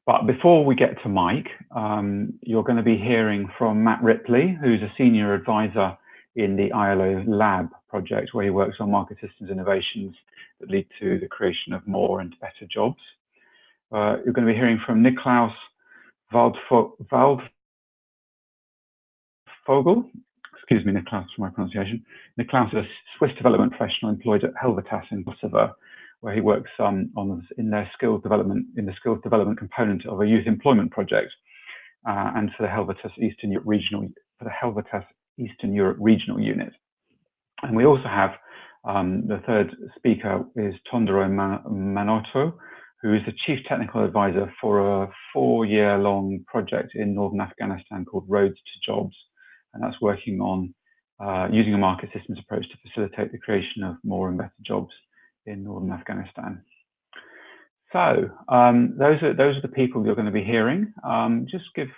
But before we get to Mike, you're going to be hearing from Matt Ripley, who's a senior advisor in the ILO Lab project, where he works on market systems innovations that lead to the creation of more and better jobs. You're going to be hearing from Niklaus Waldvogel. Excuse me, Niklaus, for my pronunciation. Niklaus is a Swiss development professional employed at Helvetas in Kosovo, where he works in the skills development component of a youth employment project, and for the Helvetas Eastern Europe regional unit. And we also have the third speaker is Tonderai Manoto, who is the chief technical advisor for a 4-year-long project in northern Afghanistan called Roads to Jobs, and that's working on using a market systems approach to facilitate the creation of more and better jobs in northern Afghanistan. So those are the people you're going to be hearing. Just give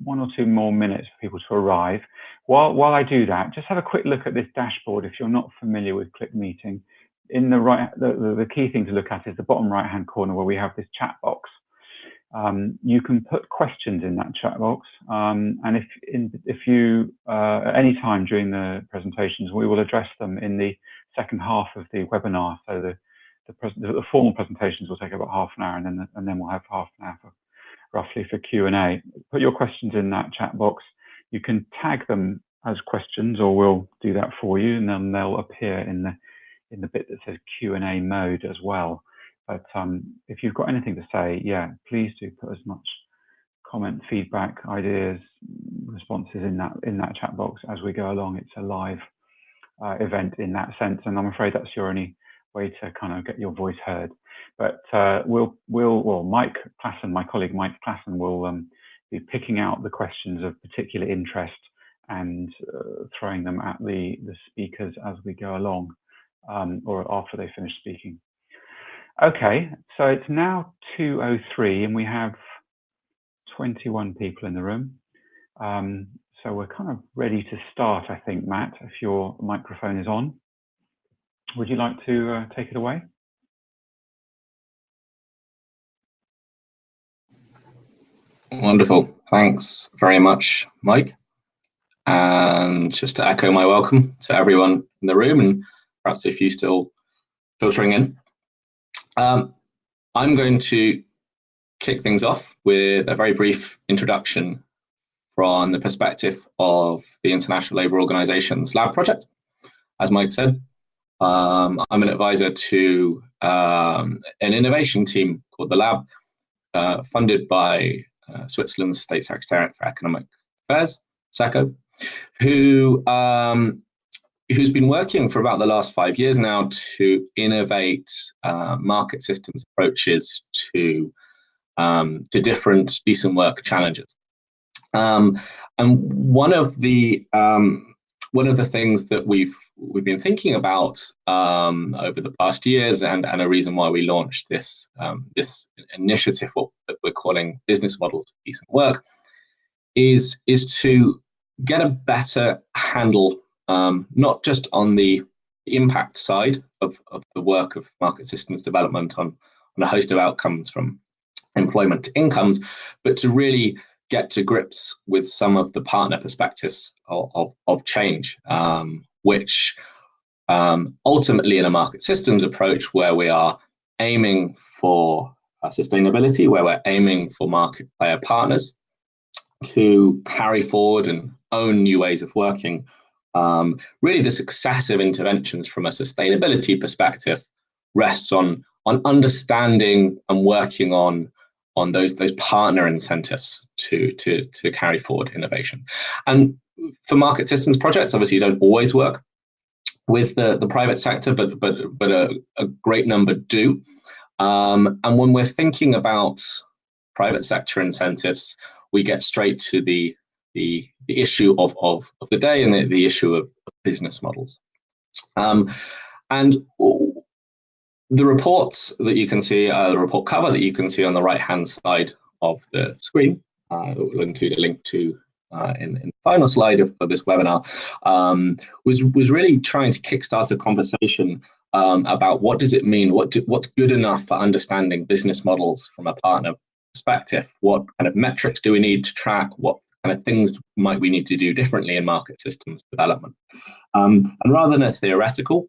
1 or 2 more minutes for people to arrive. While I do that, just have a quick look at this dashboard if you're not familiar with Click Meeting. In the key thing to look at is the bottom right-hand corner where we have this chat box. You can put questions in that chat box, and if you at any time during the presentations, we will address them in the second half of the webinar. So the formal presentations will take about half an hour, and then we'll have half an hour roughly for Q&A. Put your questions in that chat box. You can tag them as questions, or we'll do that for you, and then they'll appear in the bit that says Q&A mode as well. But if you've got anything to say, yeah, please do put as much comment, feedback, ideas, responses in that chat box as we go along. It's a live event in that sense, and I'm afraid that's your only way to kind of get your voice heard. But Mike Klassen, my colleague Mike Klassen, will be picking out the questions of particular interest and throwing them at the speakers as we go along, or after they finish speaking. Okay, so it's now 2:03 and we have 21 people in the room. So we're kind of ready to start, I think, Matt, if your microphone is on. Would you like to take it away? Wonderful. Thanks very much, Mike. And just to echo my welcome to everyone in the room, and perhaps if you still filtering in. I'm going to kick things off with a very brief introduction from the perspective of the International Labour Organization's Lab project. As Mike said, I'm an advisor to an innovation team called The Lab, funded by Switzerland's State Secretariat for Economic Affairs, SECO, who's been working for about the last 5 years now to innovate market systems approaches to different decent work challenges. And one of the things that we've been thinking about over the past years, and a reason why we launched this initiative, what we're calling Business Models for Decent Work, is to get a better handle, not just on the impact side of the work of market systems development on a host of outcomes from employment to incomes, but to really get to grips with some of the partner perspectives of change, which ultimately in a market systems approach where we are aiming for sustainability, where we're aiming for market player partners to carry forward and own new ways of working, really the successive interventions from a sustainability perspective rests on understanding and working on those partner incentives to carry forward innovation. And for market systems projects, obviously you don't always work with the private sector, but a great number do. And when we're thinking about private sector incentives, we get straight to the issue of the day and the issue of business models. And the reports that you can see, the report cover that you can see on the right-hand side of the screen, we'll include a link to in the final slide of this webinar, was really trying to kickstart a conversation about what does it mean, what's good enough for understanding business models from a partner perspective. What kind of metrics do we need to track? What kind of things might we need to do differently in market systems development? And rather than a theoretical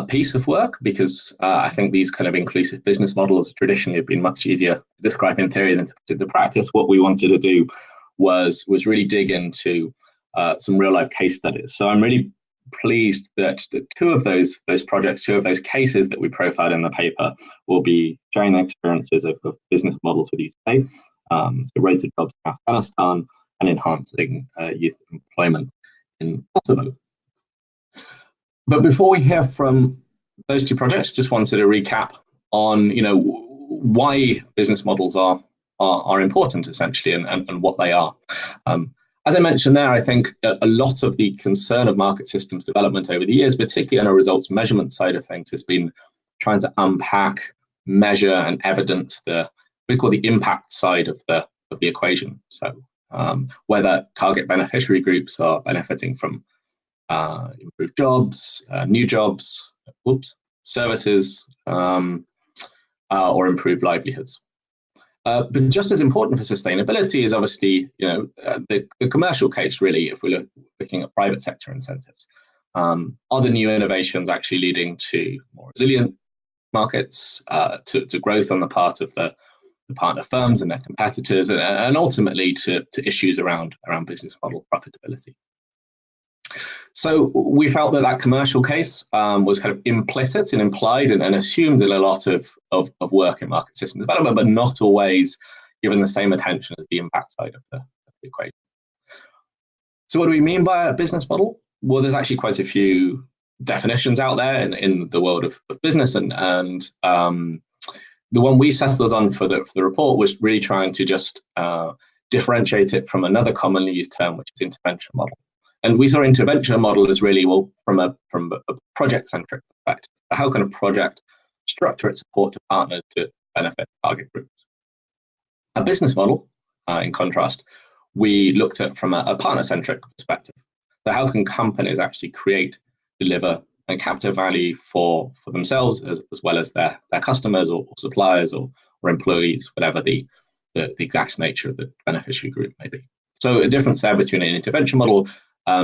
piece of work, because I think these kind of inclusive business models traditionally have been much easier to describe in theory than to put into practice, what we wanted to do was really dig into some real life case studies. So I'm really pleased that two of those projects, two of those cases that we profiled in the paper, will be sharing their experiences of business models with you today. So rates of jobs in Afghanistan and enhancing youth employment in Kosovo. But before we hear from those two projects, just wanted to recap on why business models are important essentially and what they are. As I mentioned there, I think a lot of the concern of market systems development over the years, particularly on a results measurement side of things, has been trying to unpack, measure, and evidence we call the impact side of the equation. So whether target beneficiary groups are benefiting from improved jobs, new jobs, services, or improved livelihoods. But just as important for sustainability is obviously, the commercial case, really, if we're looking at private sector incentives. Are the new innovations actually leading to more resilient markets, to growth on the part of the partner firms and their competitors, and ultimately to issues around business model profitability? So we felt that commercial case was kind of implicit and implied and assumed in a lot of work in market system development, but not always given the same attention as the impact side of the equation. So what do we mean by a business model? Well, there's actually quite a few definitions out there in the world of business, and the one we settled on for the report was really trying to just differentiate it from another commonly used term, which is intervention model. And we saw intervention model as really, from a project-centric perspective. How can a project structure its support to partners to benefit target groups? A business model, in contrast, we looked at from a partner-centric perspective. So how can companies actually create, deliver, and capture value for themselves as well as their customers or suppliers or employees, whatever the exact nature of the beneficiary group may be. So a difference there between an intervention model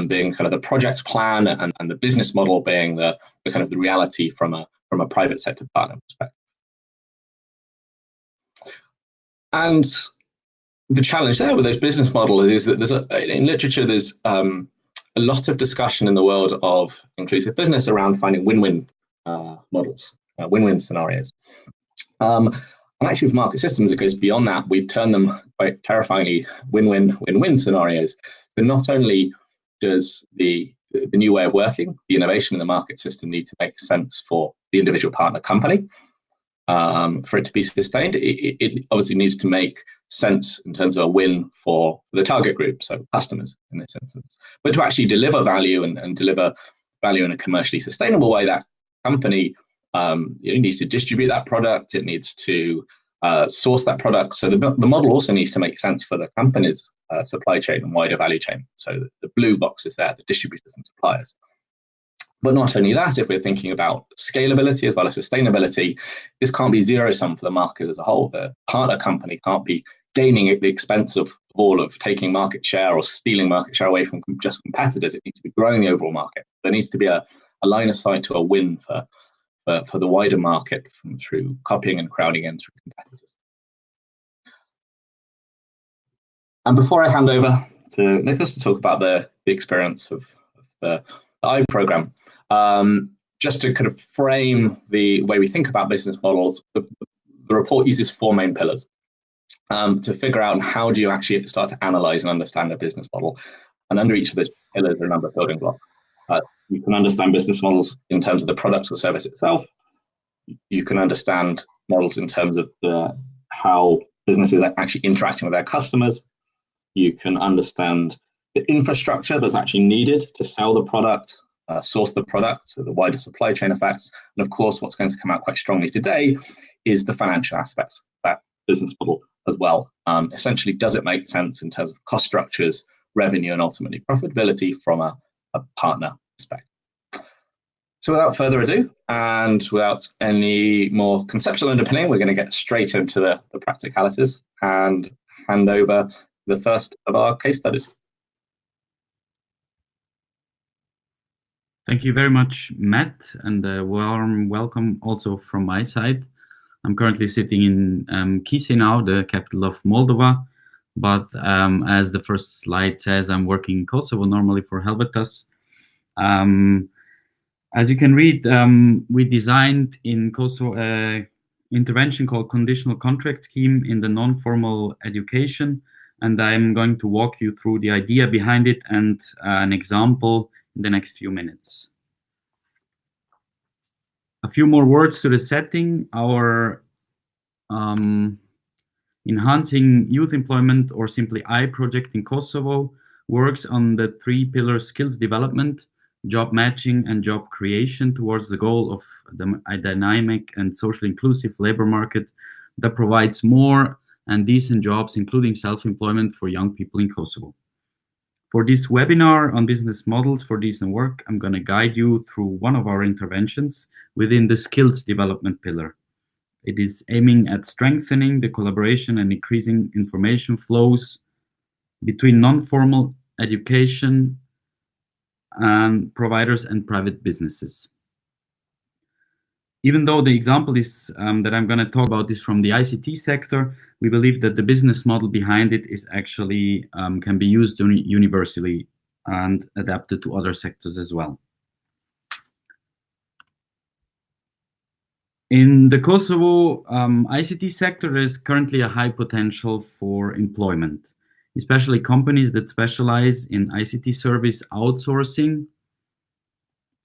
being kind of the project plan and the business model being the kind of the reality from a private sector partner perspective. And the challenge there with those business models is that in literature there's a lot of discussion in the world of inclusive business around finding win-win models, win-win scenarios. And actually with market systems, it goes beyond that. We've turned them quite terrifyingly win-win scenarios. So not only does the new way of working, the innovation in the market system need to make sense for the individual partner company, for it to be sustained, it obviously needs to make sense in terms of a win for the target group, so customers in this instance. But to actually deliver value and deliver value in a commercially sustainable way, that company needs to distribute that product, it needs to source that product. So the model also needs to make sense for the company's supply chain and wider value chain. So the blue box is there, the distributors and suppliers. But not only that, if we're thinking about scalability as well as sustainability, this can't be zero sum for the market as a whole. The partner company can't be gaining at the expense of all of taking market share or stealing market share away from just competitors. It needs to be growing the overall market. There needs to be a line of sight to a win for the wider market through copying and crowding in through competitors. And before I hand over to Niklaus to talk about the experience of the ILO program, just to kind of frame the way we think about business models, the report uses four main pillars to figure out how do you actually start to analyze and understand a business model. And under each of those pillars are a number of building blocks. You can understand business models in terms of the product or service itself. You can understand models in terms of how businesses are actually interacting with their customers. You can understand the infrastructure that's actually needed to sell the product, source the product, so the wider supply chain effects. And of course, what's going to come out quite strongly today is the financial aspects of that business model as well. Essentially, does it make sense in terms of cost structures, revenue, and ultimately profitability from a partner perspective? So without further ado, and without any more conceptual underpinning, we're going to get straight into the practicalities and hand over the first of our case studies. Thank you very much, Matt, and a warm welcome also from my side. I'm currently sitting in Chisinau, the capital of Moldova, but as the first slide says, I'm working in Kosovo normally for Helvetas. As you can read, we designed in Kosovo an intervention called Conditional Contract Scheme in the non-formal education, and I'm going to walk you through the idea behind it and an example in the next few minutes. A few more words to the setting. Our Enhancing Youth Employment, or simply I project in Kosovo, works on the 3 pillars: skills development, job matching, and job creation, towards the goal of a dynamic and socially inclusive labor market that provides more and decent jobs, including self-employment for young people in Kosovo. For this webinar on business models for decent work, I'm going to guide you through one of our interventions within the skills development pillar. It is aiming at strengthening the collaboration and increasing information flows between non-formal education and providers and private businesses. Even though the example is that I'm going to talk about is from the ICT sector, we believe that the business model behind it is actually can be used universally and adapted to other sectors as well. In the Kosovo ICT sector, there is currently a high potential for employment, especially companies that specialize in ICT service outsourcing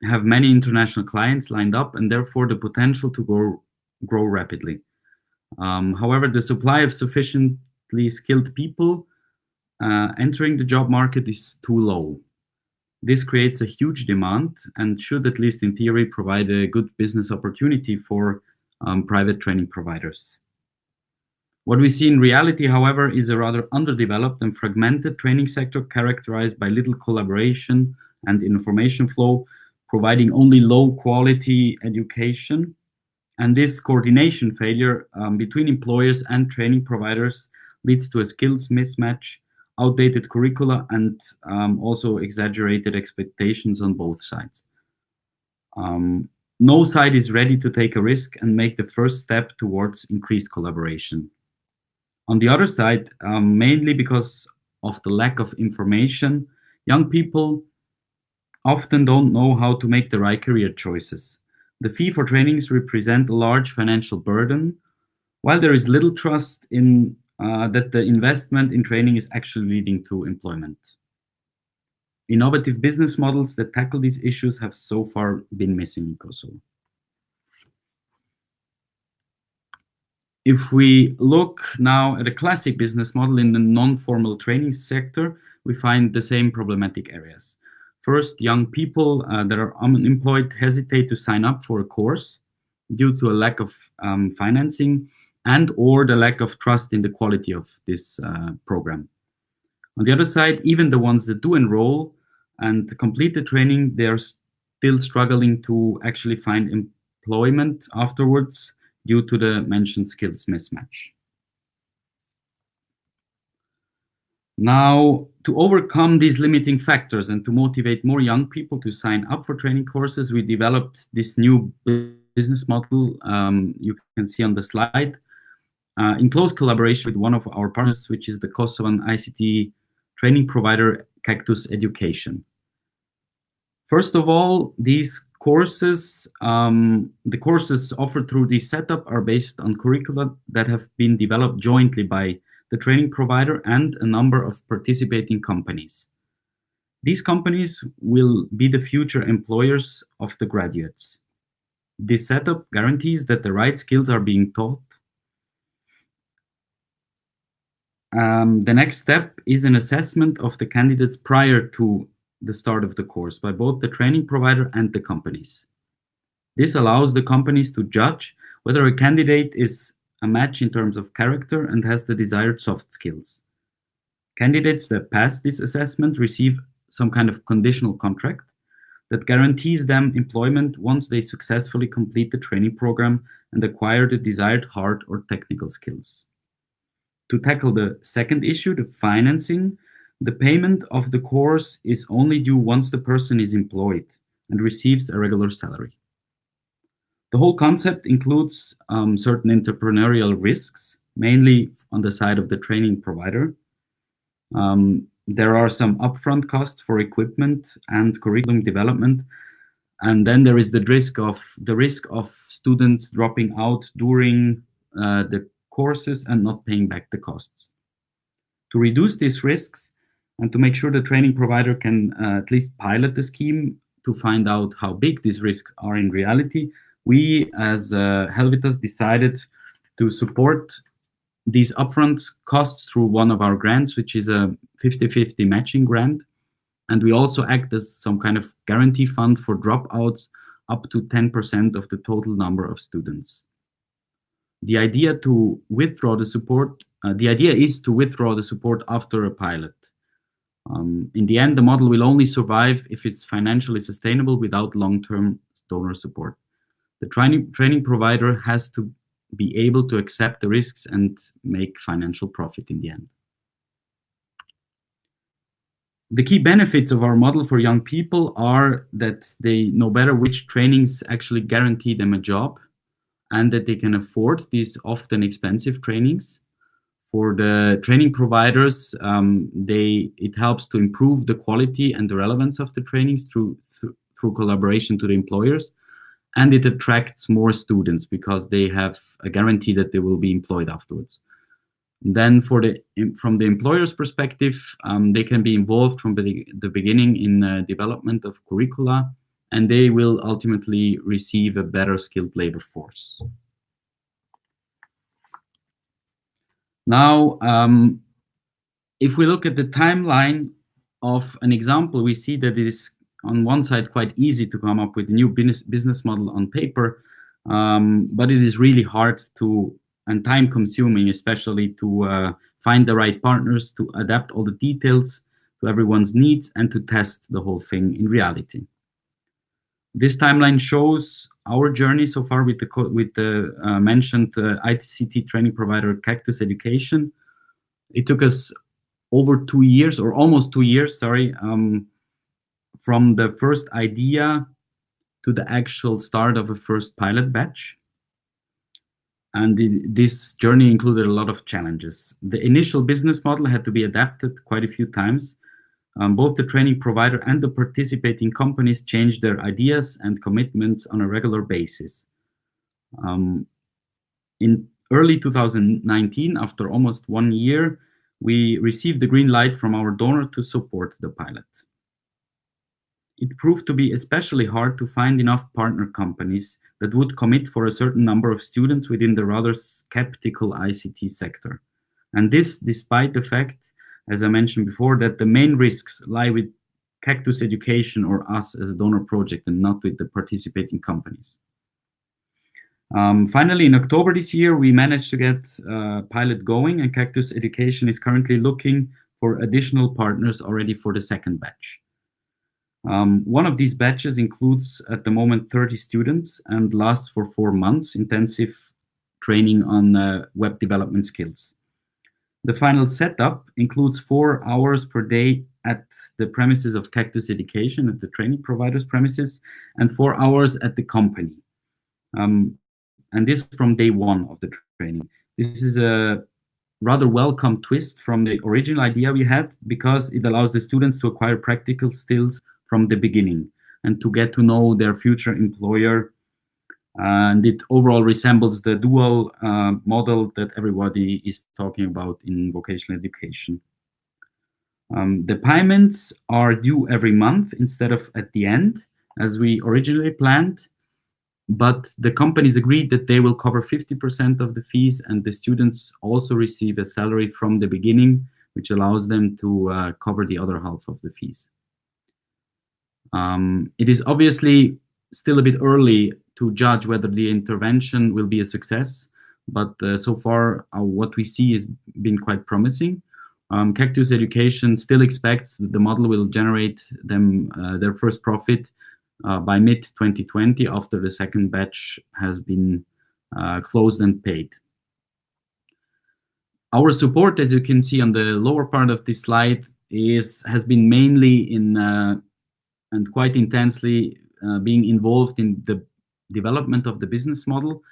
have many international clients lined up, and therefore the potential to grow rapidly. However, the supply of sufficiently skilled people entering the job market is too low. This creates a huge demand and should, at least in theory, provide a good business opportunity for private training providers. What we see in reality, however, is a rather underdeveloped and fragmented training sector characterized by little collaboration and information flow, providing only low-quality education. And this coordination failure between employers and training providers leads to a skills mismatch, outdated curricula, and also exaggerated expectations on both sides. No side is ready to take a risk and make the first step towards increased collaboration. On the other side, mainly because of the lack of information, young people often don't know how to make the right career choices. The fee for trainings represent a large financial burden, while there is little trust in that the investment in training is actually leading to employment. Innovative business models that tackle these issues have so far been missing in Kosovo. If we look now at a classic business model in the non-formal training sector, we find the same problematic areas. First, young people that are unemployed hesitate to sign up for a course due to a lack of financing and or the lack of trust in the quality of this program. On the other side, even the ones that do enroll and complete the training, they are still struggling to actually find employment afterwards due to the mentioned skills mismatch. Now, to overcome these limiting factors and to motivate more young people to sign up for training courses, we developed this new business model you can see on the slide in close collaboration with one of our partners, which is the Kosovan ICT training provider, Cactus Education. First of all, these courses, the courses offered through this setup are based on curricula that have been developed jointly by the training provider and a number of participating companies. These companies will be the future employers of the graduates. This setup guarantees that the right skills are being taught. The next step is an assessment of the candidates prior to the start of the course by both the training provider and the companies. This allows the companies to judge whether a candidate is a match in terms of character and has the desired soft skills. Candidates that pass this assessment receive some kind of conditional contract that guarantees them employment once they successfully complete the training program and acquire the desired hard or technical skills. To tackle the second issue, the financing, the payment of the course is only due once the person is employed and receives a regular salary. The whole concept includes certain entrepreneurial risks, mainly on the side of the training provider. There are some upfront costs for equipment and curriculum development, and then there is the risk of students dropping out during the courses and not paying back the costs. To reduce these risks and to make sure the training provider can at least pilot the scheme to find out how big these risks are in reality, we as Helvetas decided to support these upfront costs through one of our grants, which is a 50-50 matching grant. And we also act as some kind of guarantee fund for dropouts up to 10% of the total number of students. The idea is to withdraw the support after a pilot. In the end, the model will only survive if it's financially sustainable without long-term donor support. The training provider has to be able to accept the risks and make financial profit in the end. The key benefits of our model for young people are that they know better which trainings actually guarantee them a job and that they can afford these often expensive trainings. For the training providers, it helps to improve the quality and the relevance of the trainings through collaboration to the employers. And it attracts more students because they have a guarantee that they will be employed afterwards. Then from the employer's perspective, they can be involved from the beginning in development of curricula, and they will ultimately receive a better skilled labor force. Now, if we look at the timeline of an example, we see that it is on one side quite easy to come up with a new business model on paper, but it is really hard and time consuming, especially to find the right partners, to adapt all the details to everyone's needs and to test the whole thing in reality. This timeline shows our journey so far with the mentioned ICT training provider Cactus Education. It took us over 2 years, or almost 2 years, sorry, from the first idea to the actual start of a first pilot batch. And this journey included a lot of challenges. The initial business model had to be adapted quite a few times. Both the training provider and the participating companies changed their ideas and commitments on a regular basis. In early 2019, after almost 1 year, we received the green light from our donor to support the pilot. It proved to be especially hard to find enough partner companies that would commit for a certain number of students within the rather skeptical ICT sector. And this despite the fact, as I mentioned before, that the main risks lie with Cactus Education or us as a donor project and not with the participating companies. Finally, in October this year, we managed to get a pilot going, and Cactus Education is currently looking for additional partners already for the second batch. One of these batches includes at the moment 30 students and lasts for 4 months, intensive training on web development skills. The final setup includes 4 hours per day at the premises of Cactus Education, at the training provider's premises, and 4 hours at the company. And this from day 1 of the training. This is a rather welcome twist from the original idea we had, because it allows the students to acquire practical skills from the beginning and to get to know their future employer. And it overall resembles the dual model that everybody is talking about in vocational education. The payments are due every month instead of at the end, as we originally planned. But the companies agreed that they will cover 50% of the fees, and the students also receive a salary from the beginning, which allows them to cover the other half of the fees. It is obviously still a bit early to judge whether the intervention will be a success, but so far what we see has been quite promising. Cactus Education still expects that the model will generate them their first profit by mid-2020 after the second batch has been closed and paid. Our support, as you can see on the lower part of this slide, has been mainly in and quite intensely being involved in the development of the business model,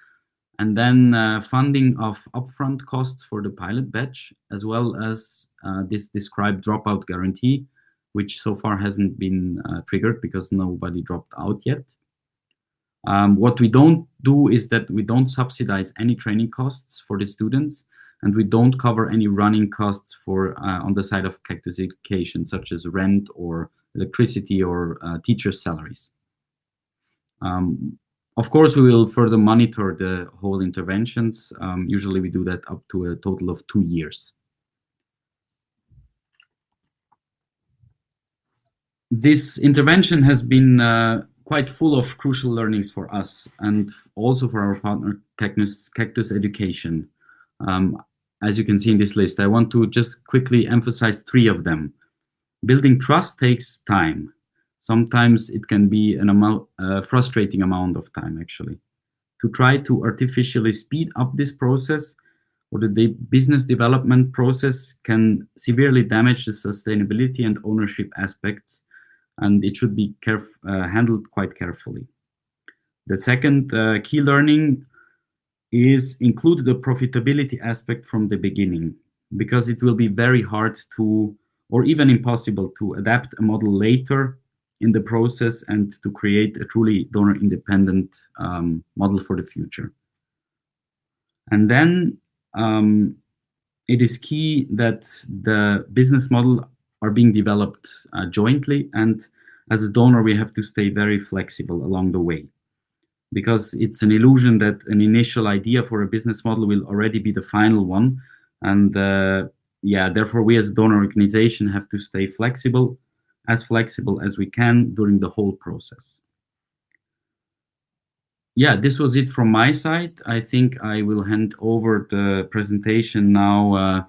and then funding of upfront costs for the pilot batch, as well as this described dropout guarantee, which so far hasn't been triggered because nobody dropped out yet. What we don't do is that we don't subsidize any training costs for the students, and we don't cover any running costs for on the side of Cactus Education, such as rent or electricity or teachers' salaries. Of course, we will further monitor the whole interventions. Usually we do that up to a total of 2 years. This intervention has been quite full of crucial learnings for us and also for our partner Cactus Education. As you can see in this list, I want to just quickly emphasize 3 of them. Building trust takes time. Sometimes it can be a frustrating amount of time, actually. To try to artificially speed up this process or the business development process can severely damage the sustainability and ownership aspects, and it should be handled quite carefully. The second key learning is include the profitability aspect from the beginning, because it will be very hard to, or even impossible to adapt a model later in the process and to create a truly donor independent model for the future. And then it is key that the business model are being developed jointly, and as a donor we have to stay very flexible along the way, because it's an illusion that an initial idea for a business model will already be the final one. And therefore we as a donor organization have to stay flexible as we can during the whole process. Yeah, this was it from my side. I think I will hand over the presentation now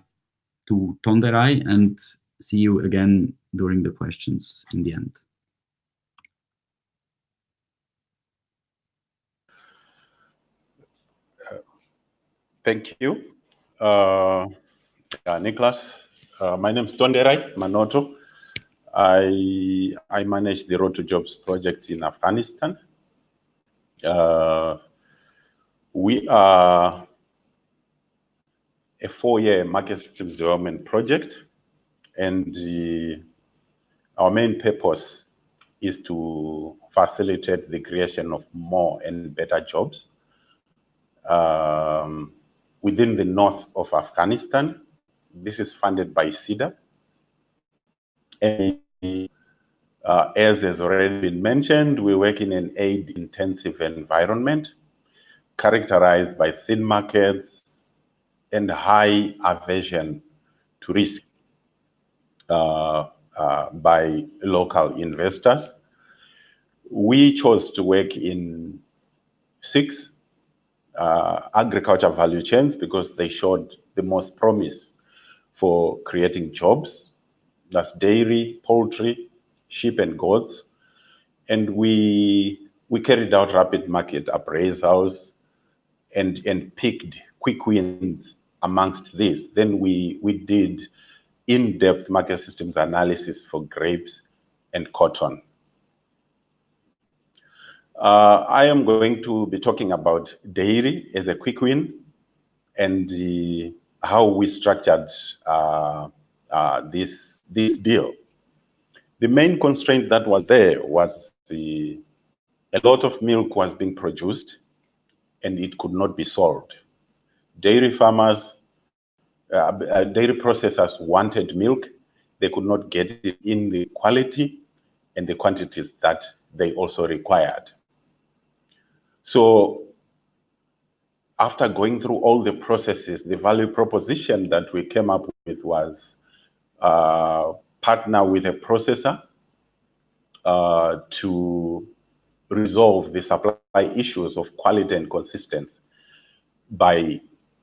to Tonderai, and see you again during the questions in the end. Thank you, Niklaus. My name is Tonderai Manoto. I manage the Road to Jobs project in Afghanistan. We are a 4-year market systems development project, and our main purpose is to facilitate the creation of more and better jobs within the north of Afghanistan. This is funded by CEDA. And as has already been mentioned, we work in an aid-intensive environment characterized by thin markets and high aversion to risk by local investors. We chose to work in 6 agriculture value chains because they showed the most promise for creating jobs. That's dairy, poultry, sheep and goats. And we carried out rapid market appraisals and picked quick wins amongst these. Then we did in-depth market systems analysis for grapes and cotton. I am going to be talking about dairy as a quick win and how we structured this deal. The main constraint that was there was a lot of milk was being produced and it could not be sold. Dairy farmers, dairy processors wanted milk. They could not get it in the quality and the quantities that they also required. So after going through all the processes, the value proposition that we came up with was partner with a processor to resolve the supply issues of quality and consistency by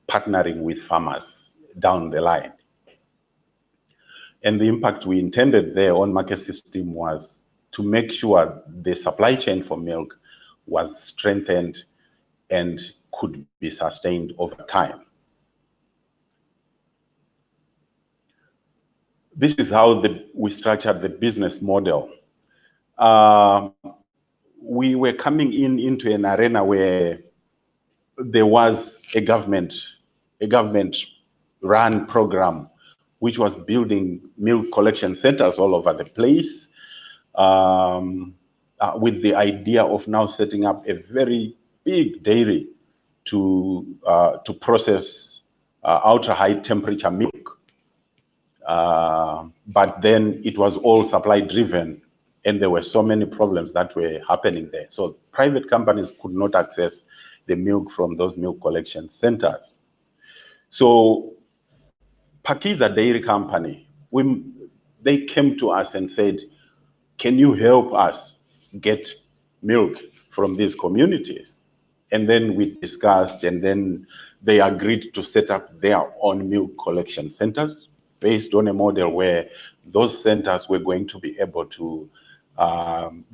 partnering with farmers down the line. And the impact we intended there on market system was to make sure the supply chain for milk was strengthened and could be sustained over time. This is how we structured the business model. We were coming into an arena where there was a government-run program which was building milk collection centers all over the place, with the idea of now setting up a very big dairy to process ultra-high temperature milk. But then it was all supply driven, and there were so many problems that were happening there. So private companies could not access the milk from those milk collection centers. So Pakiza Dairy Company, they came to us and said, can you help us get milk from these communities? And then we discussed, and then they agreed to set up their own milk collection centers based on a model where those centers were going to be able to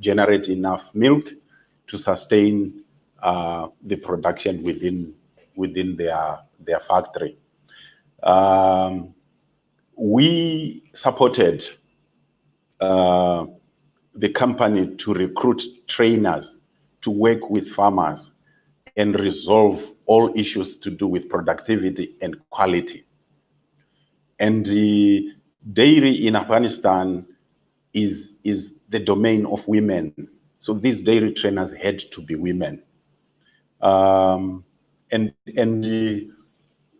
generate enough milk to sustain the production within their factory. We supported the company to recruit trainers to work with farmers and resolve all issues to do with productivity and quality. And the dairy in Afghanistan is the domain of women. So these dairy trainers had to be women.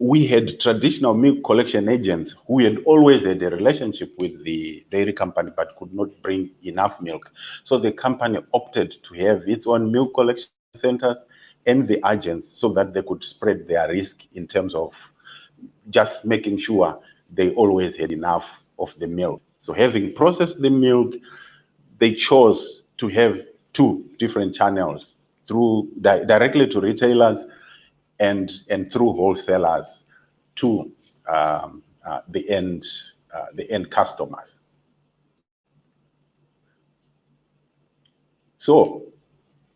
We had traditional milk collection agents who had always had a relationship with the dairy company but could not bring enough milk. So the company opted to have its own milk collection centers and the agents so that they could spread their risk in terms of just making sure they always had enough of the milk. So having processed the milk, they chose to have two different channels, through directly to retailers and through wholesalers to the end customers. So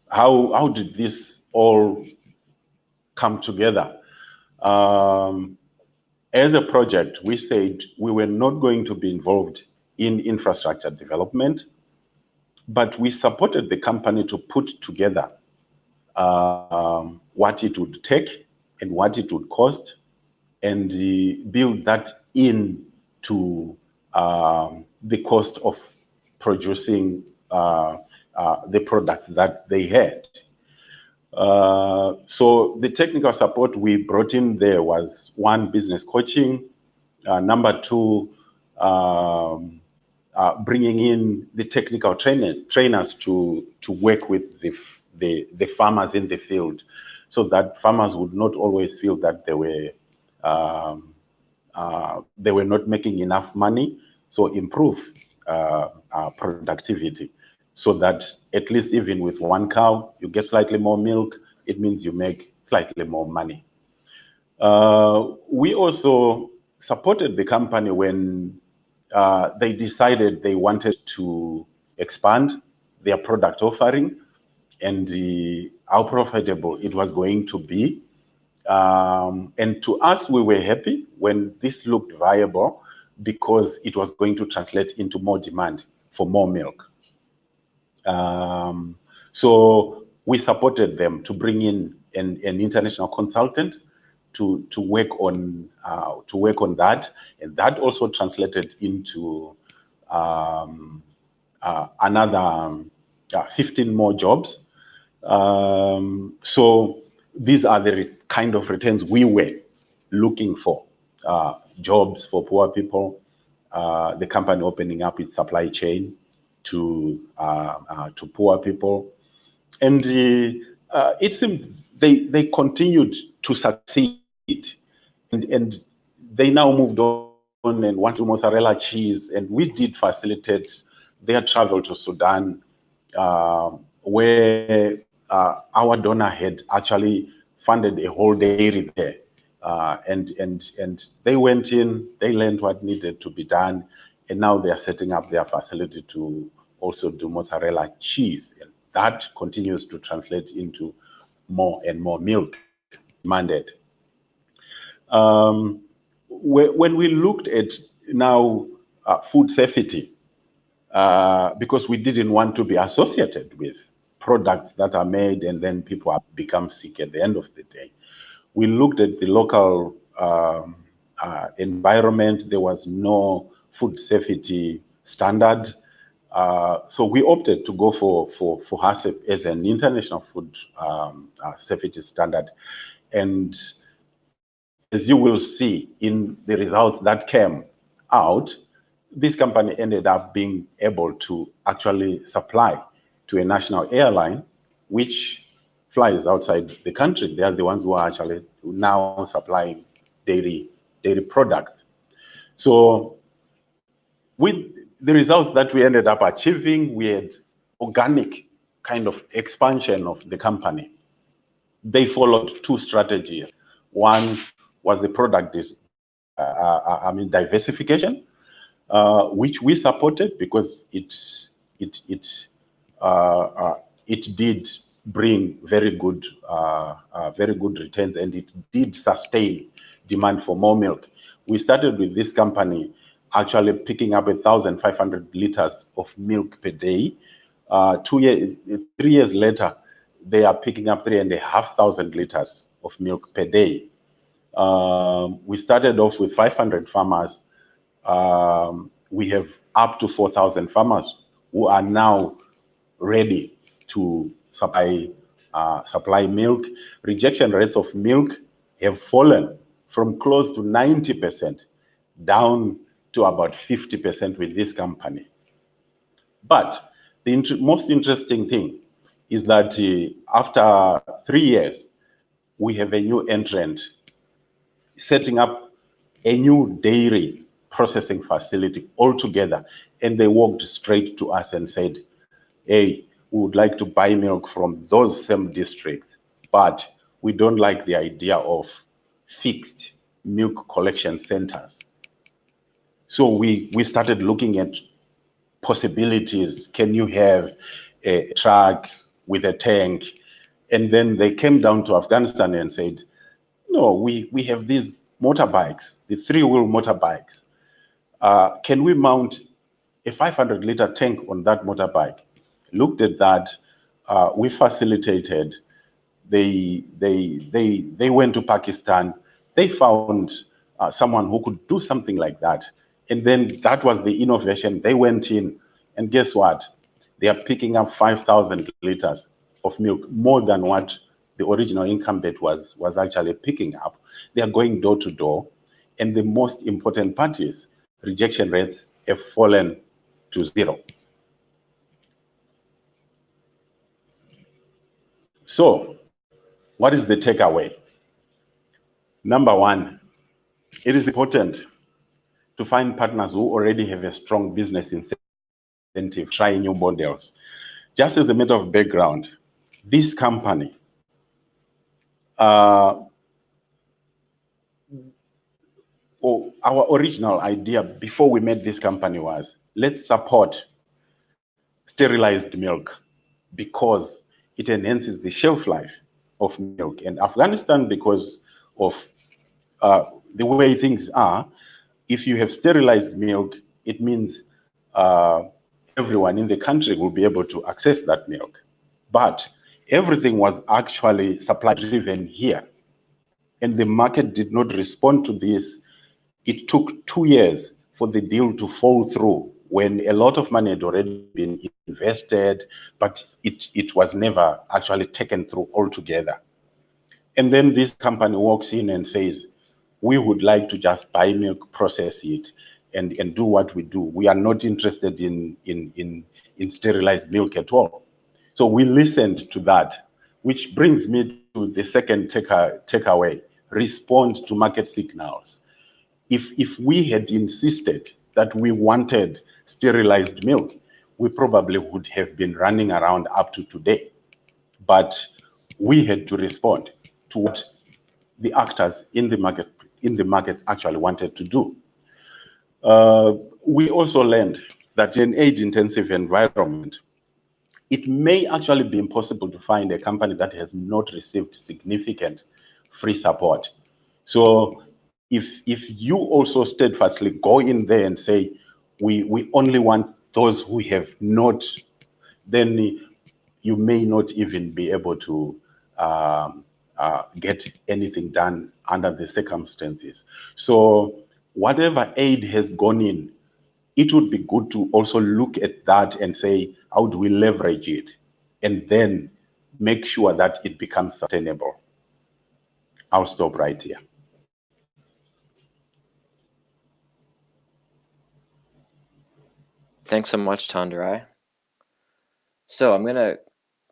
how did this all come together? As a project, we said we were not going to be involved in infrastructure development, but we supported the company to put together what it would take and what it would cost, and build that into the cost of producing the products that they had. So the technical support we brought in there was, one, business coaching, number two, bringing in the technical trainers to work with the farmers in the field, so that farmers would not always feel that they were not making enough money. So improve productivity, so that at least even with one cow, you get slightly more milk, it means you make slightly more money. We also supported the company when they decided they wanted to expand their product offering and how profitable it was going to be. And to us, we were happy when this looked viable, because it was going to translate into more demand for more milk. So we supported them to bring in an international consultant to work on that, and that also translated into another 15 more jobs. So these are the kind of returns we were looking for: jobs for poor people, the company opening up its supply chain to poor people, and it seemed they continued to succeed, and they now moved on and want mozzarella cheese, and we did facilitate their travel to Sudan, where our donor had actually funded a whole dairy there, and they went in, they learned what needed to be done, and now they are setting up their facility to also do mozzarella cheese. And that continues to translate into more and more milk demanded. When we looked at now food safety, because we didn't want to be associated with products that are made and then people become sick at the end of the day, we looked at the local environment. There was no food safety standard. So we opted to go for HACCP as an international food safety standard. And as you will see in the results that came out, this company ended up being able to actually supply to a national airline, which flies outside the country. They are the ones who are actually now supplying dairy products. So with the results that we ended up achieving, we had organic kind of expansion of the company. They followed two strategies. One was the product diversification, which we supported because it did bring very good returns, and it did sustain demand for more milk. We started with this company actually picking up 1,500 liters of milk per day. 3 years later, they are picking up 3,500 liters of milk per day. We started off with 500 farmers. We have up to 4,000 farmers who are now ready to supply milk. Rejection rates of milk have fallen from close to 90% down to about 50% with this company. But the most interesting thing is that after 3 years, we have a new entrant setting up a new dairy processing facility altogether. And they walked straight to us and said, hey, we would like to buy milk from those same districts, but we don't like the idea of fixed milk collection centers. So we started looking at possibilities. Can you have a truck with a tank? And then they came down to Afghanistan and said, no, we have these motorbikes, the 3-wheel motorbikes. Can we mount a 500-liter tank on that motorbike? Looked at that. We facilitated. They went to Pakistan. They found someone who could do something like that. And then that was the innovation. They went in, and guess what? They are picking up 5,000 liters of milk, more than what the original incumbent was actually picking up. They are going door to door. And the most important part is rejection rates have fallen to 0. So, what is the takeaway? Number one, it is important to find partners who already have a strong business incentive, try new models. Just as a matter of background, this company, our original idea before we made this company was, let's support sterilized milk because it enhances the shelf life of milk. And Afghanistan, because of the way things are, if you have sterilized milk, it means everyone in the country will be able to access that milk. But everything was actually supply driven here. And the market did not respond to this. It took 2 years for the deal to fall through when a lot of money had already been invested, but it was never actually taken through altogether. And then this company walks in and says, we would like to just buy milk, process it, and do what we do. We are not interested in sterilized milk at all. So we listened to that, which brings me to the second takeaway, respond to market signals. If we had insisted that we wanted sterilized milk, we probably would have been running around up to today. But we had to respond to what the actors in the market actually wanted to do. We also learned that in an aid-intensive environment, it may actually be impossible to find a company that has not received significant free support. So if you also steadfastly go in there and say, we only want those who have not, then you may not even be able to get anything done under the circumstances. So whatever aid has gone in, it would be good to also look at that and say, how do we leverage it? And then make sure that it becomes sustainable. I'll stop right here. Thanks so much, Tonderai. So I'm going to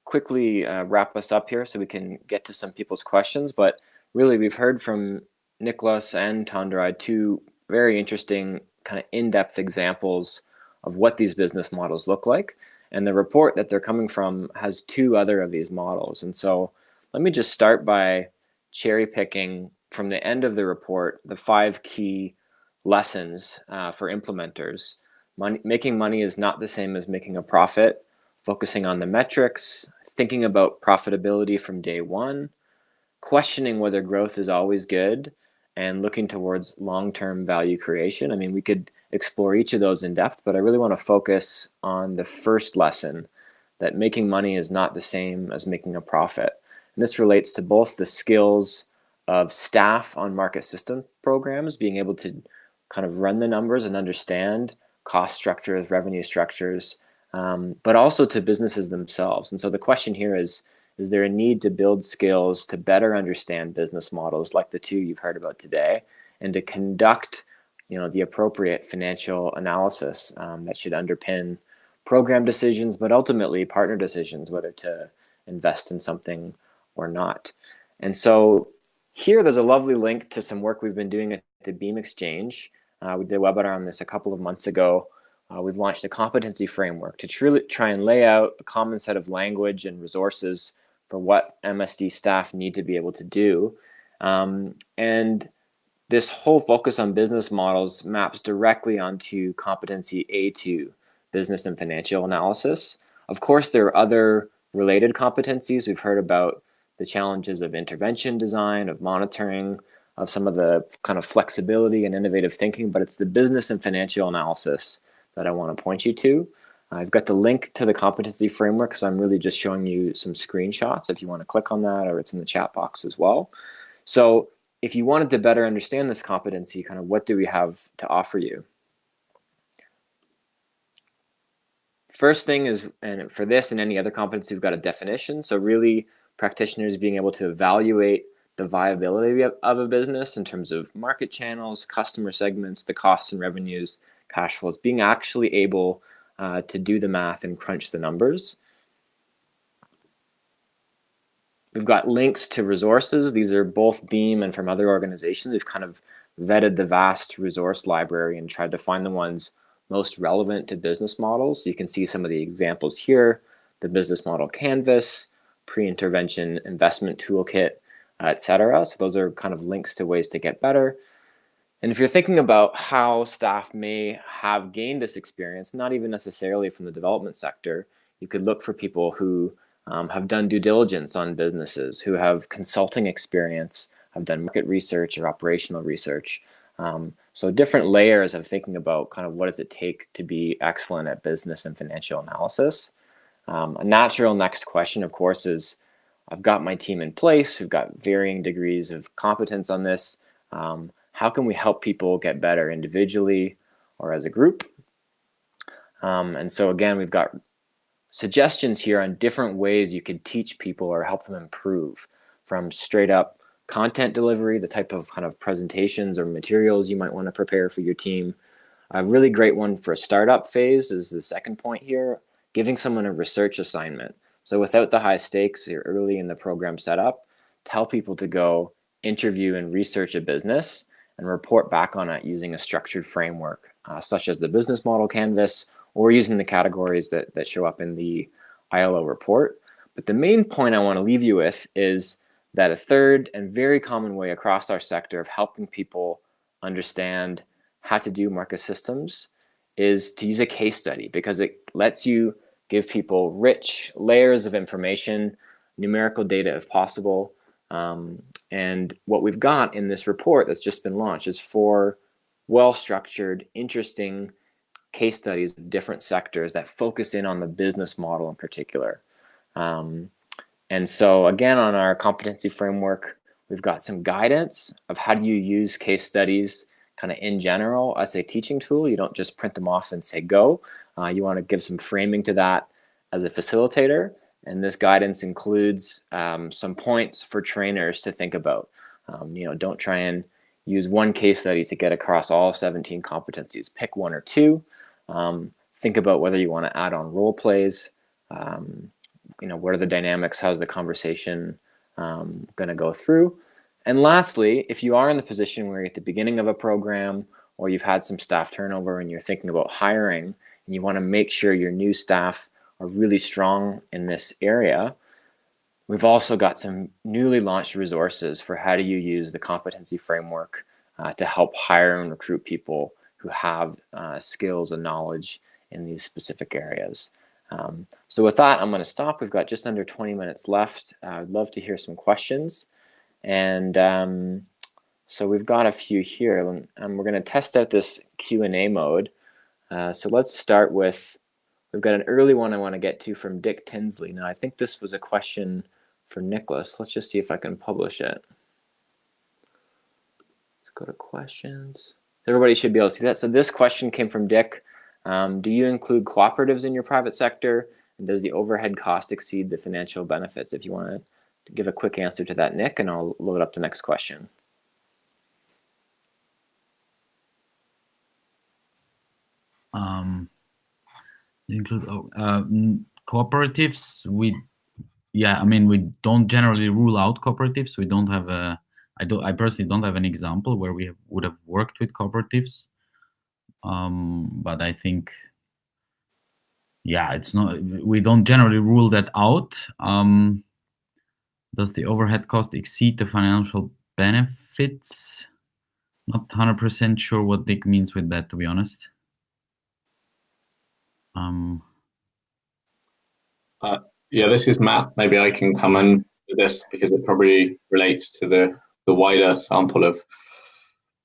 quickly wrap us up here so we can get to some people's questions. But really, we've heard from Niklaus and Tonderai, two very interesting kind of in-depth examples of what these business models look like. And the report that they're coming from has two other of these models. And so let me just start by cherry picking from the end of the report the 5 key lessons for implementers. Making money is not the same as making a profit. Focusing on the metrics, thinking about profitability from day one, questioning whether growth is always good, and looking towards long-term value creation. I mean, we could explore each of those in depth, but I really want to focus on the first lesson, that making money is not the same as making a profit. And this relates to both the skills of staff on market system programs, being able to kind of run the numbers and understand cost structures, revenue structures, but also to businesses themselves. And so the question here is there a need to build skills to better understand business models like the two you've heard about today, and to conduct, the appropriate financial analysis that should underpin program decisions, but ultimately partner decisions, whether to invest in something or not. And so here there's a lovely link to some work we've been doing at the Beam Exchange. We did a webinar on this a couple of months ago. We've launched a competency framework to truly try and lay out a common set of language and resources for what MSD staff need to be able to do. And this whole focus on business models maps directly onto competency A2, business and financial analysis. Of course, there are other related competencies. We've heard about the challenges of intervention design, of monitoring, of some of the kind of flexibility and innovative thinking, but it's the business and financial analysis that I want to point you to. I've got the link to the competency framework, so I'm really just showing you some screenshots if you want to click on that, or it's in the chat box as well. So if you wanted to better understand this competency, kind of what do we have to offer you? First thing is, and for this and any other competency, we've got a definition. So really, practitioners being able to evaluate the viability of a business in terms of market channels, customer segments, the costs and revenues, cash flows, being actually able to do the math and crunch the numbers. We've got links to resources. These are both Beam and from other organizations. We've kind of vetted the vast resource library and tried to find the ones most relevant to business models. You can see some of the examples here: the business model canvas, pre-intervention investment toolkit, etc. So those are kind of links to ways to get better. And if you're thinking about how staff may have gained this experience, not even necessarily from the development sector, you could look for people who have done due diligence on businesses, who have consulting experience, have done market research or operational research. So different layers of thinking about kind of what does it take to be excellent at business and financial analysis. A natural next question, of course, is I've got my team in place. We've got varying degrees of competence on this. How can we help people get better individually or as a group? And so again, we've got suggestions here on different ways you could teach people or help them improve, from straight up content delivery, the type of kind of presentations or materials you might want to prepare for your team. A really great one for a startup phase is the second point here, giving someone a research assignment. So without the high stakes, you're early in the program setup, tell people to go interview and research a business and report back on it using a structured framework, such as the business model canvas, or using the categories that show up in the ILO report. But the main point I want to leave you with is that a third and very common way across our sector of helping people understand how to do market systems is to use a case study, because it lets you give people rich layers of information, numerical data if possible. And what we've got in this report that's just been launched is 4 well-structured, interesting case studies of different sectors that focus in on the business model in particular. And so again, on our competency framework, we've got some guidance of how do you use case studies kind of in general as a teaching tool. You don't just print them off and say go. You want to give some framing to that as a facilitator. And this guidance includes some points for trainers to think about. Don't try and use one case study to get across all 17 competencies. Pick 1 or 2. Think about whether you want to add on role plays. What are the dynamics? How's the conversation going to go through? And lastly, if you are in the position where you're at the beginning of a program, or you've had some staff turnover and you're thinking about hiring, and you want to make sure your new staff are really strong in this area, we've also got some newly launched resources for how do you use the competency framework to help hire and recruit people who have skills and knowledge in these specific areas. So with that, I'm going to stop. We've got just under 20 minutes left. I'd love to hear some questions. And so we've got a few here, and we're going to test out this Q&A mode. So let's start with, we've got an early one I want to get to from Dick Tinsley. Now, I think this was a question for Niklaus. Let's just see if I can publish it. Let's go to questions. Everybody should be able to see that. So this question came from Dick. Do you include cooperatives in your private sector? And does the overhead cost exceed the financial benefits? If you want to give a quick answer to that, Nick, and I'll load up the next question. Include cooperatives. We don't generally rule out cooperatives. We don't have I personally don't have an example where we would have worked with cooperatives. But I think, it's not. We don't generally rule that out. Does the overhead cost exceed the financial benefits? Not 100% sure what Dick means with that, to be honest. This is Matt. Maybe I can come in with this because it probably relates to the wider sample of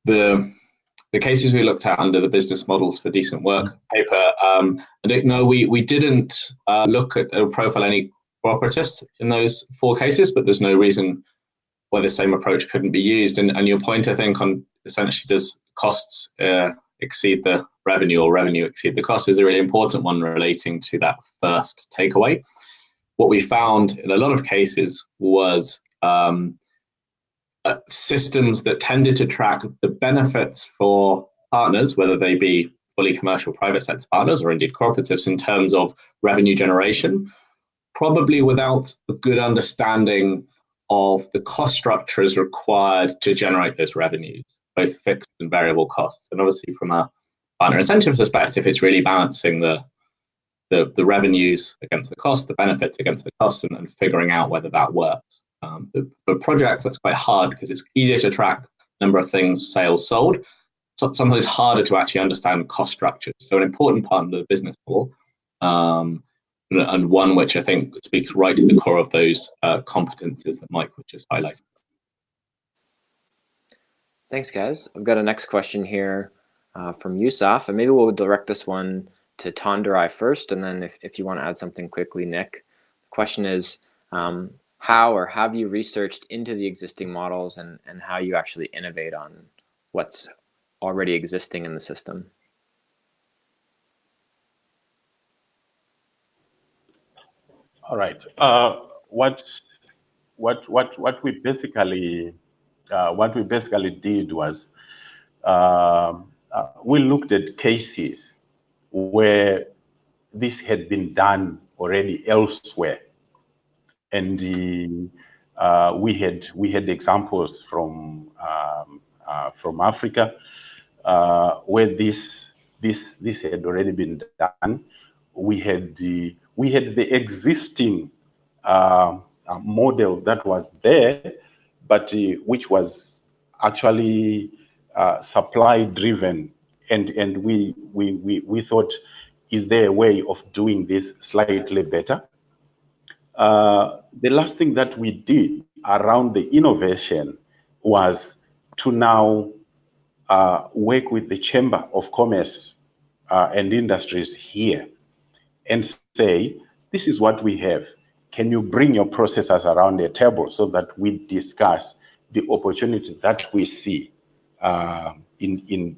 the cases we looked at under the business models for decent work paper. No, we didn't look at or profile any cooperatives in those 4 cases, but there's no reason why the same approach couldn't be used. And your point, I think, on essentially does costs exceed the revenue or revenue exceed the cost is a really important one relating to that first takeaway. What we found in a lot of cases was systems that tended to track the benefits for partners, whether they be fully commercial private sector partners or indeed cooperatives, in terms of revenue generation, probably without a good understanding of the cost structures required to generate those revenues, both fixed and variable costs. And obviously from a partner incentive perspective, it's really balancing the revenues against the cost, the benefits against the cost, and figuring out whether that works. For projects, that's quite hard because it's easier to track number of things sales sold. So sometimes it's harder to actually understand cost structures. So an important part of the business model, and one which I think speaks right to the core of those competencies that Mike was just highlighting. Thanks, guys. I've got a next question here from Yusuf, and maybe we'll direct this one to Tonderai first, and then if you want to add something quickly, Nick. The question is, how or have you researched into the existing models and how you actually innovate on what's already existing in the system? All right. What we basically did was we looked at cases where this had been done already elsewhere, and we had examples from Africa where this had already been done. We had the existing model that was there, but which was actually supply driven and we thought, is there a way of doing this slightly better? The last thing that we did around the innovation was to now work with the Chamber of Commerce and Industries here and say, this is what we have. Can you bring your processors around a table so that we discuss the opportunity that we see in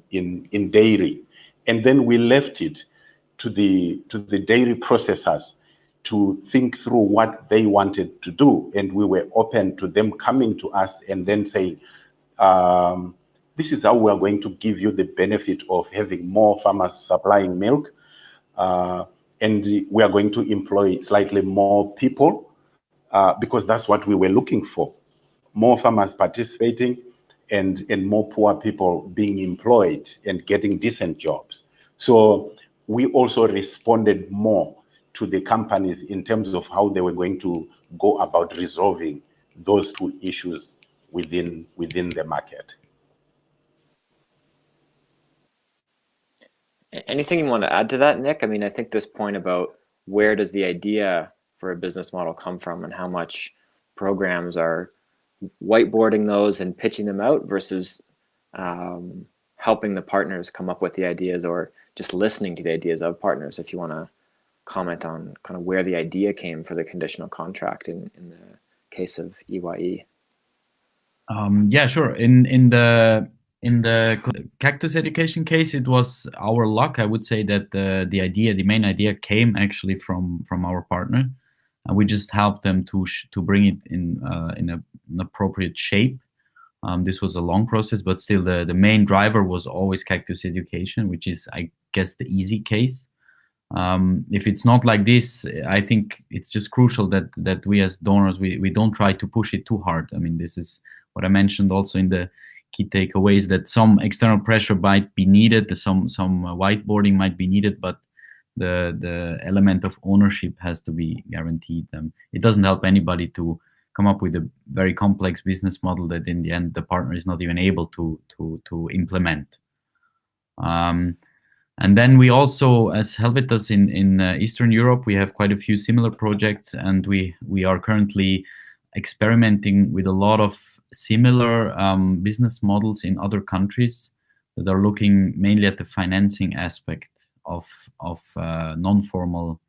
dairy? And then we left it to the dairy processors to think through what they wanted to do. And we were open to them coming to us and then saying, this is how we are going to give you the benefit of having more farmers supplying milk. And we are going to employ slightly more people because that's what we were looking for. More farmers participating and more poor people being employed and getting decent jobs. So we also responded more to the companies in terms of how they were going to go about resolving those two issues within the market. Anything you want to add to that, Nick? I mean, I think this point about where does the idea for a business model come from and how much programs are whiteboarding those and pitching them out versus helping the partners come up with the ideas or just listening to the ideas of partners. If you want to comment on kind of where the idea came for the conditional contract in the case of EYE. Yeah, sure. In the cactus education case, it was our luck. I would say that the main idea came actually from our partner, and we just helped them to bring it in an appropriate shape. This was a long process, but still the main driver was always cactus education, which is, I guess, the easy case. If it's not like this, I think it's just crucial that we as donors, we don't try to push it too hard. I mean, this is what I mentioned also in the key takeaways, that some external pressure might be needed, some whiteboarding might be needed, but the element of ownership has to be guaranteed. It doesn't help anybody to come up with a very complex business model that in the end the partner is not even able to implement. And then we also, as Helvetas in Eastern Europe, we have quite a few similar projects, and we are currently experimenting with a lot of similar business models in other countries that are looking mainly at the financing aspect of non-formal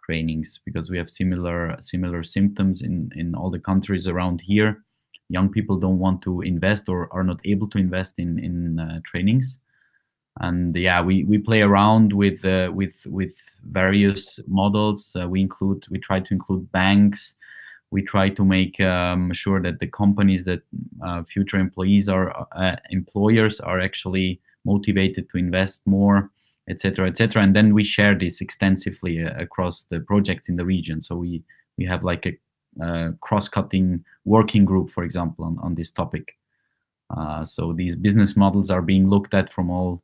trainings, because we have similar symptoms in all the countries around here. Young people don't want to invest or are not able to invest in trainings. And yeah, we play around with various models. We try to include banks. We try to make sure that the companies that future employers are actually motivated to invest more, etc., etc. And then we share this extensively across the projects in the region. So we have like a cross-cutting working group, for example, on this topic. So these business models are being looked at from all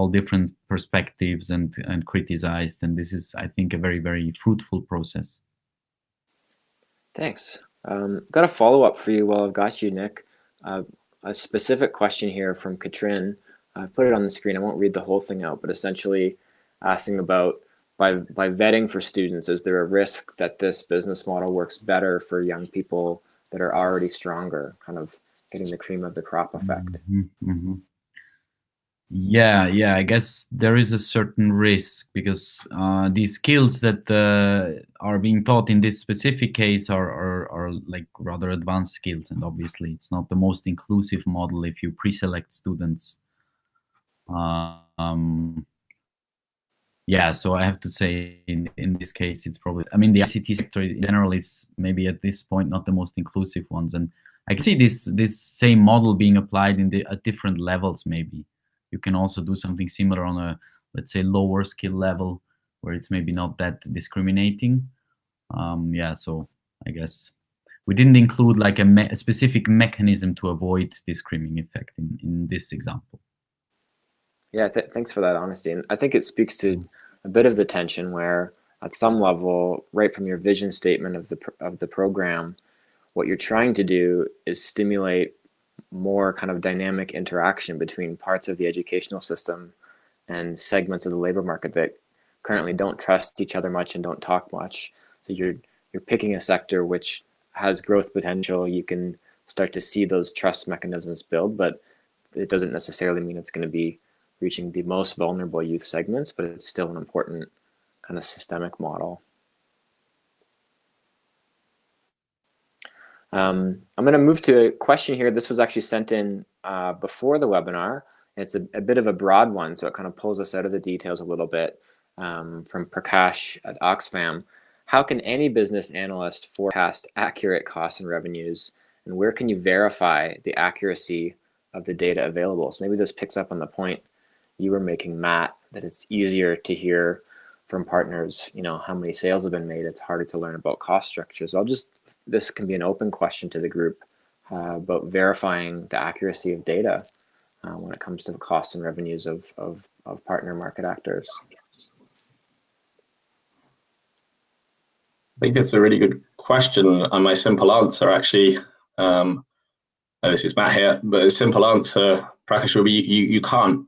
different perspectives and criticized. And this is, I think, a very, very fruitful process. Thanks. Got a follow-up for you while I've got you, Nick. A specific question here from Katrin. I've put it on the screen. I won't read the whole thing out, but essentially asking about, by vetting for students, is there a risk that this business model works better for young people that are already stronger, kind of getting the cream of the crop effect? Mm-hmm, mm-hmm. Yeah, I guess there is a certain risk, because these skills that are being taught in this specific case are like rather advanced skills, and obviously it's not the most inclusive model if you pre-select students. Yeah, so I have to say in this case, it's probably, I mean, the ICT sector in general is maybe at this point not the most inclusive ones, and I can see this same model being applied at different levels. Maybe you can also do something similar on a, let's say, lower skill level where it's maybe not that discriminating. Yeah, so I guess we didn't include like a specific mechanism to avoid discriminating effect in this example. Yeah, thanks for that honesty. And I think it speaks to a bit of the tension where at some level, right from your vision statement of the program, what you're trying to do is stimulate more kind of dynamic interaction between parts of the educational system and segments of the labor market that currently don't trust each other much and don't talk much. So you're picking a sector which has growth potential. You can start to see those trust mechanisms build, but it doesn't necessarily mean it's going to be reaching the most vulnerable youth segments, but it's still an important kind of systemic model. I'm going to move to a question here. This was actually sent in before the webinar. It's a bit of a broad one, so it kind of pulls us out of the details a little bit, from Prakash at Oxfam. How can any business analyst forecast accurate costs and revenues, and where can you verify the accuracy of the data available? So maybe this picks up on the point you were making, Matt, that it's easier to hear from partners, how many sales have been made. It's harder to learn about cost structures. So this can be an open question to the group about verifying the accuracy of data when it comes to the costs and revenues of partner market actors. I think it's a really good question, and my simple answer actually, this is Matt here, but a simple answer, Prakash, will be you can't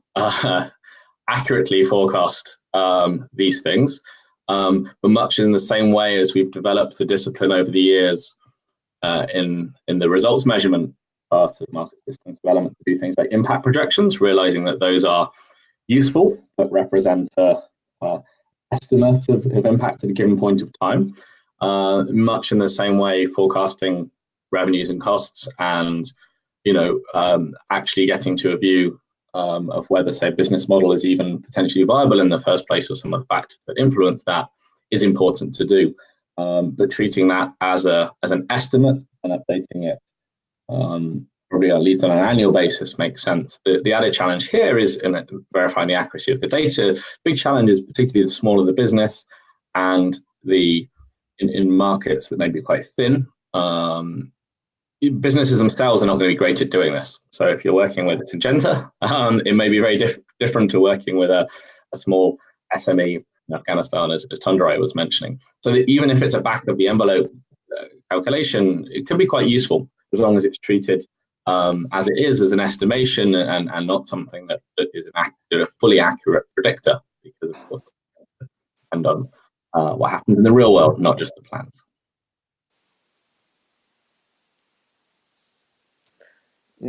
accurately forecast these things. But much in the same way as we've developed a discipline over the years in the results measurement part of market systems development to do things like impact projections, realizing that those are useful but represent an estimate of impact at a given point of time. Much in the same way, forecasting revenues and costs and actually getting to a view of whether, say, a business model is even potentially viable in the first place, or some of the factors that influence that, is important to do. But treating that as an estimate and updating it probably at least on an annual basis makes sense. The added challenge here is in verifying the accuracy of the data. Big challenge is particularly the smaller the business and in markets that may be quite thin. Businesses themselves are not going to be great at doing this. So if you're working with Syngenta, it may be very different to working with a small SME in Afghanistan, as Tonderai was mentioning. So that even if it's a back of the envelope calculation, it can be quite useful as long as it's treated as it is, as an estimation, and not something that is a fully accurate predictor, because of course it depends on what happens in the real world, not just the plans.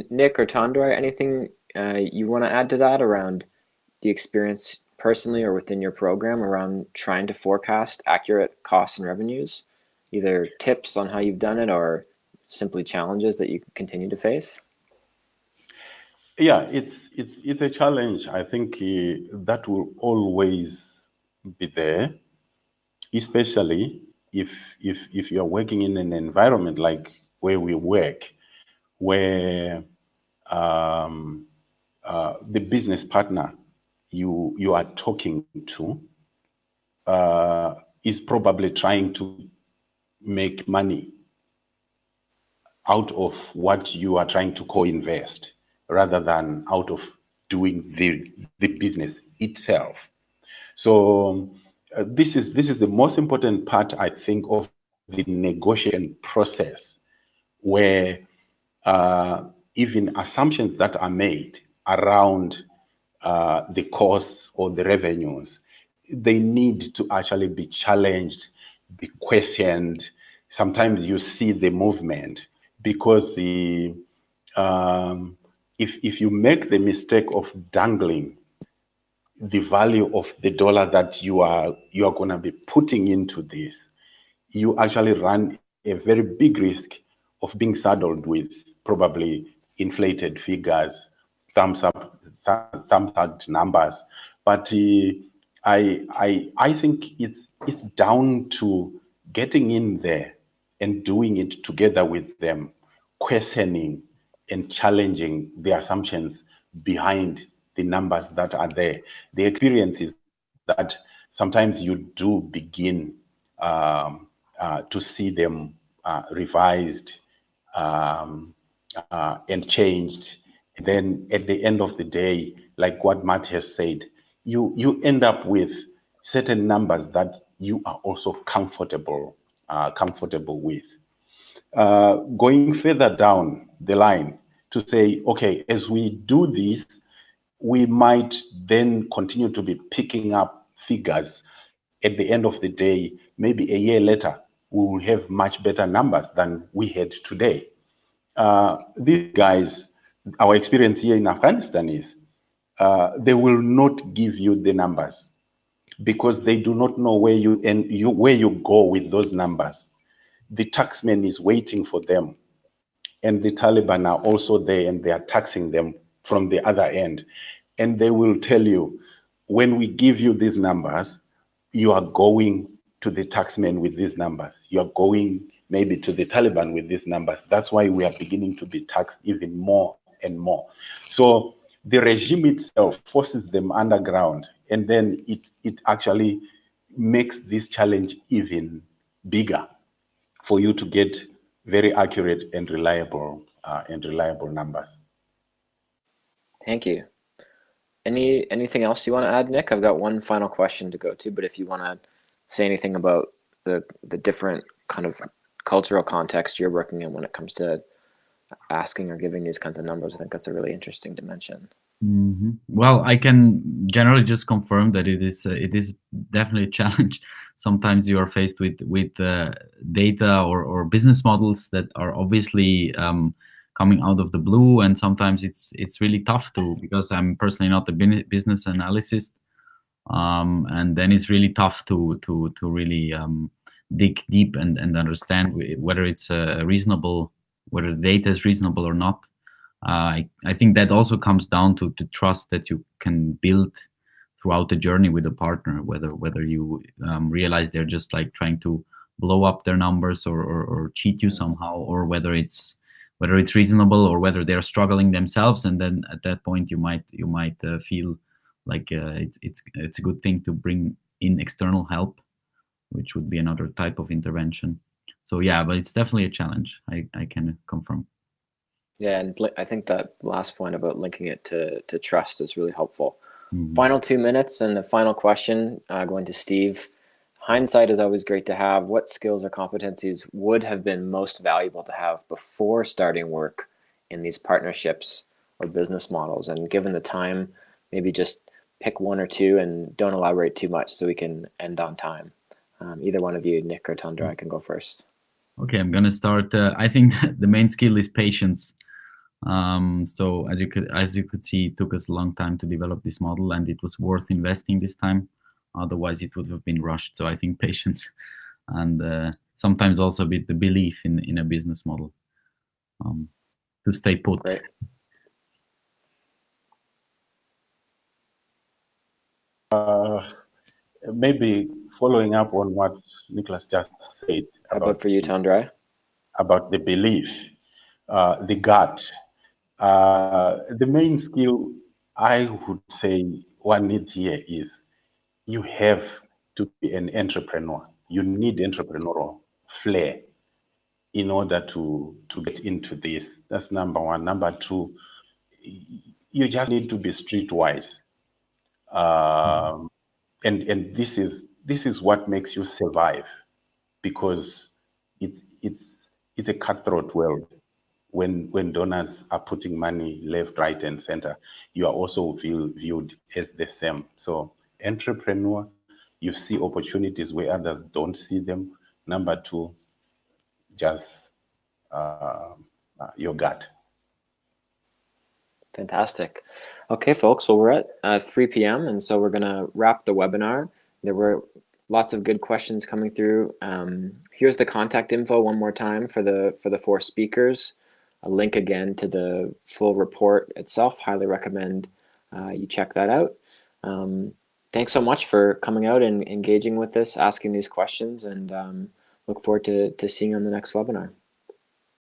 Nick or Tonderai, anything you want to add to that around the experience personally or within your program around trying to forecast accurate costs and revenues? Either tips on how you've done it or simply challenges that you continue to face? Yeah, it's a challenge. I think that will always be there, especially if you're working in an environment like where we work, where the business partner you are talking to is probably trying to make money out of what you are trying to co-invest, rather than out of doing the business itself. So this is the most important part, I think, of the negotiation process, where even assumptions that are made around the costs or the revenues, they need to actually be challenged, be questioned. Sometimes you see the movement, because if you make the mistake of dangling the value of the dollar that you are going to be putting into this, you actually run a very big risk of being saddled with probably inflated figures, thumbs up numbers. But I think it's down to getting in there and doing it together with them, questioning and challenging the assumptions behind the numbers that are there. The experience is that sometimes you do begin to see them revised and changed. And then at the end of the day, like what Matt has said, you end up with certain numbers that you are also comfortable with. Going further down the line to say, okay, as we do this, we might then continue to be picking up figures. At the end of the day, maybe a year later, we will have much better numbers than we had today. These guys, our experience here in Afghanistan is they will not give you the numbers because they do not know where you go with those numbers. The taxman is waiting for them, and the Taliban are also there, and they are taxing them from the other end. And they will tell you, when we give you these numbers, you are going to the taxman with these numbers. You are going maybe to the Taliban with these numbers. That's why we are beginning to be taxed even more and more. So the regime itself forces them underground, and then it actually makes this challenge even bigger for you to get very accurate and reliable numbers. Thank you. Anything else you want to add, Nick? I've got one final question to go to, but if you want to say anything about the different kind of cultural context you're working in when it comes to asking or giving these kinds of numbers, I think that's a really interesting dimension. Mm-hmm. Well, I can generally just confirm that it is definitely a challenge. Sometimes you are faced with data or business models that are obviously coming out of the blue, and sometimes it's really tough to, because I'm personally not a business analyst, and then it's really tough to really dig deep and understand whether it's reasonable, whether the data is reasonable or not. I think that also comes down to trust that you can build throughout the journey with a partner, whether you realize they're just like trying to blow up their numbers or cheat you somehow, or whether it's reasonable, or whether they're struggling themselves, and then at that point you might feel like it's a good thing to bring in external help, which would be another type of intervention. So yeah, but it's definitely a challenge. I can confirm. Yeah, and I think that last point about linking it to trust is really helpful. Mm-hmm. Final 2 minutes and the final question going to Steve. Hindsight is always great to have. What skills or competencies would have been most valuable to have before starting work in these partnerships or business models? And given the time, maybe just pick one or two and don't elaborate too much so we can end on time. Either one of you, Nick or Tonderai, can go first. Okay, I'm gonna start. I think the main skill is patience. So as you could see, it took us a long time to develop this model, and it was worth investing this time. Otherwise, it would have been rushed. So I think patience, and sometimes also a bit the belief in a business model, to stay put. Great. Maybe following up on what Niklaus just said about for you, Tonderai? About the belief, the gut. The main skill I would say one needs here is you have to be an entrepreneur. You need entrepreneurial flair in order to get into this. That's number one. Number two, you just need to be streetwise. And this is what makes you survive, because it's a cutthroat world. When donors are putting money left, right, and center, you are also viewed as the same. So entrepreneur, you see opportunities where others don't see them. Number two, just your gut. Fantastic. Okay, folks, well, we're at 3 p.m. and so we're going to wrap the webinar. There were lots of good questions coming through. Here's the contact info one more time for the 4 speakers. A link again to the full report itself. Highly recommend you check that out. Thanks so much for coming out and engaging with us, asking these questions, and look forward to seeing you on the next webinar.